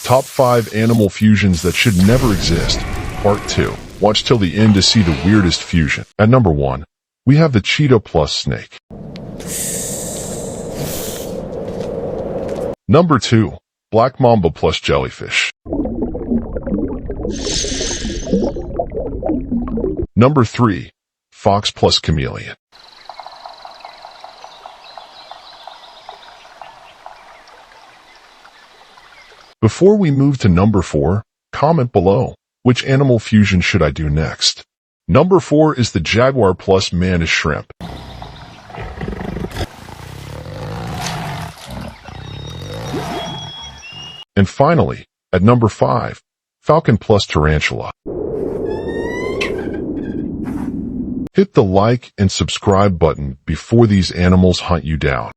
Top 5 Animal Fusions That Should Never Exist, Part 2. Watch till the end to see the weirdest fusion. At number 1, we have the cheetah plus snake. Number 2, black mamba plus jellyfish. Number 3, fox plus chameleon. Before we move to number 4, comment below, which animal fusion should I do next? Number 4 is the jaguar plus mantis shrimp. And finally, at number 5, falcon plus tarantula. Hit the like and subscribe button before these animals hunt you down.